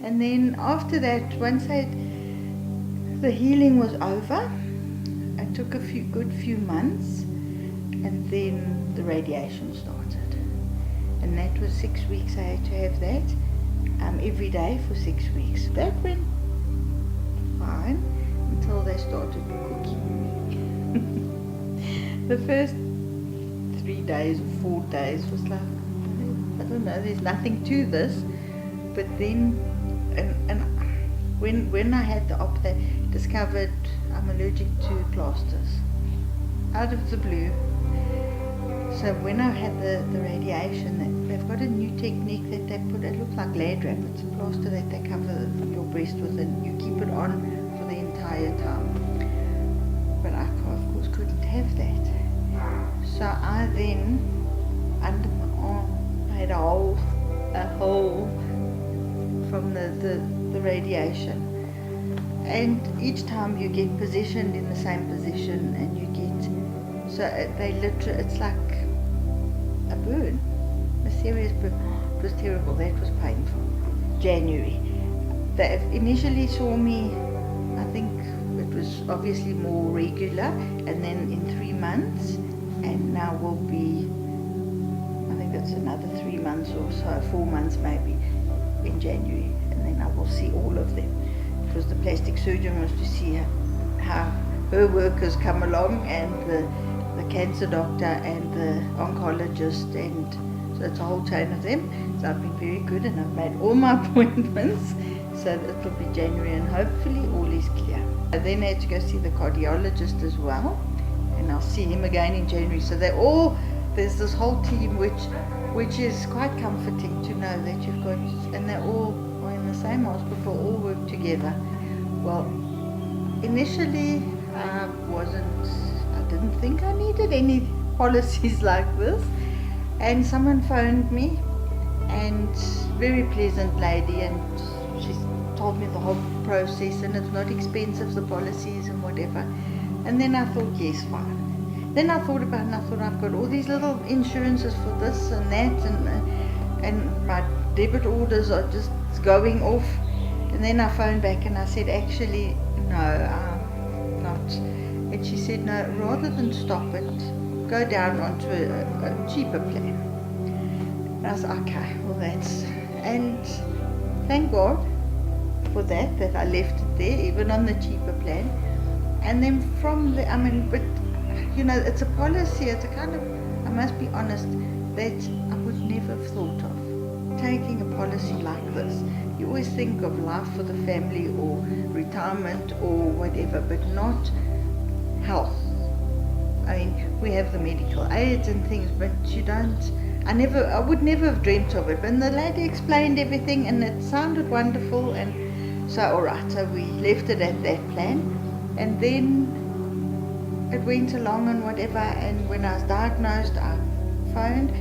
And then after that, once the healing was over, it took a good few months, and then the radiation started. And that was 6 weeks. I had to have that every day for 6 weeks. That went fine until they started cooking. The first 3 days or 4 days was like, I don't know, there's nothing to this. But then, and when I had the op, they discovered I'm allergic to plasters out of the blue. So when I had the radiation, they've got a new technique that they put, it looks like lad wrap. It's a plaster that they cover your breast with, and you keep it on for the entire time. But I, of course, couldn't have that. So I then, under my arm, I had a hole from the radiation. And each time you get positioned in the same position, and you get, so they literally, it's like a burn, a serious burn. It was terrible. That was painful. January. They initially saw me, I think it was obviously more regular, and then in 3 months, and now will be, I think it's another 3 months or so, 4 months maybe, in January, and then I will see all of them, because the plastic surgeon was to see how her workers come along, and the cancer doctor and the oncologist, and so it's a whole chain of them. So I've been very good, and I've made all my appointments, so it will be January, and hopefully all is clear. I then had to go see the cardiologist as well, and I'll see him again in January. So they're all, there's this whole team which is quite comforting to know that you've got, and they're all in the same hospital, all work together. Well, initially I didn't think I needed any policies like this, and someone phoned me, and very pleasant lady, and she told me the whole process, and it's not expensive, the policies and whatever. And then I thought, yes, fine. Then I thought about it, and I thought, I've got all these little insurances for this and that, and my debit orders are just going off. And then I phoned back and I said, actually, no, I'm not. And she said, no, rather than stop it, go down onto a cheaper plan. And I said, okay, well that's, and thank God for that I left it there, even on the cheaper plan. And then from the, I mean, but you know, it's a policy, it's a kind of, I must be honest, that I would never have thought of. Taking a policy like this, you always think of life for the family or retirement or whatever, but not health. I mean, we have the medical aids and things, but you don't, I would never have dreamt of it. But the lady explained everything, and it sounded wonderful, and so alright, so we left it at that plan, and then it went along and whatever, and when I was diagnosed, I phoned,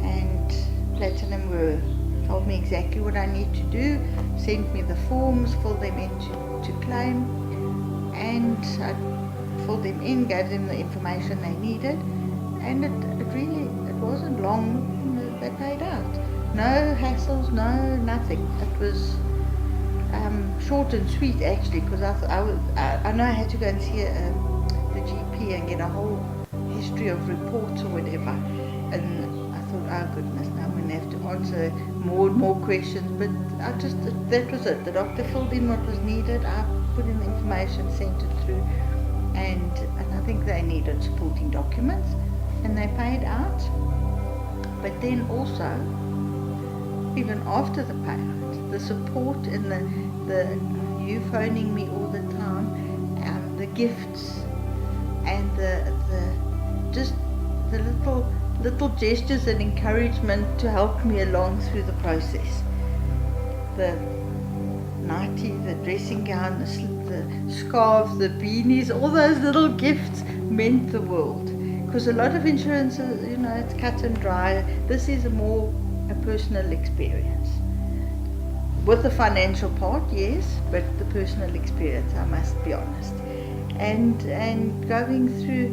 and Platinum told me exactly what I need to do, sent me the forms, filled them in to claim, and I filled them in, gave them the information they needed, and it wasn't long, they paid out. No hassles, no nothing. It was short and sweet actually, because I know I had to go and see the GP and get a whole history of reports or whatever, and I thought, oh goodness, now I'm going to have to answer more and more questions, but that was it. The doctor filled in what was needed, I put in the information, sent it through, and I think they needed supporting documents, and they paid out. But then also, even after the payout, the support and the you phoning me all the time, the gifts, and the little gestures and encouragement to help me along through the process. The nightie, the dressing gown, the scarves, the beanies, all those little gifts meant the world. Because a lot of insurance, you know, it's cut and dry. This is more a personal experience. With the financial part, yes, but the personal experience, I must be honest. And going through,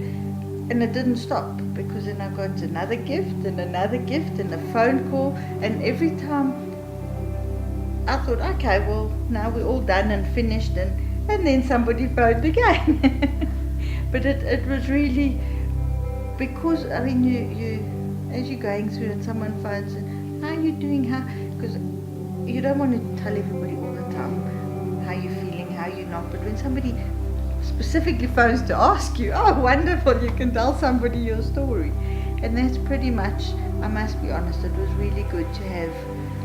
and it didn't stop, because then I got another gift and a phone call, and every time I thought, okay, well, now we're all done and finished, and then somebody phoned again. But it was really, because, I mean, you as you're going through and someone phones and, how are you doing, because you don't want to tell everybody all the time how you're feeling, how you're not, but when somebody specifically phones to ask you, oh, wonderful, you can tell somebody your story. And that's pretty much, I must be honest, it was really good to have.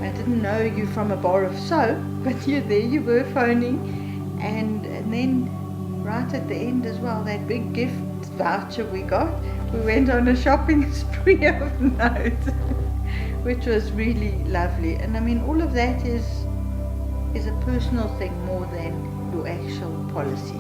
I didn't know you from a bar of soap, but you're there, you were phoning, and then right at the end as well, that big gift voucher we got, we went on a shopping spree of notes, which was really lovely. And I mean, all of that is a personal thing more than your actual policy.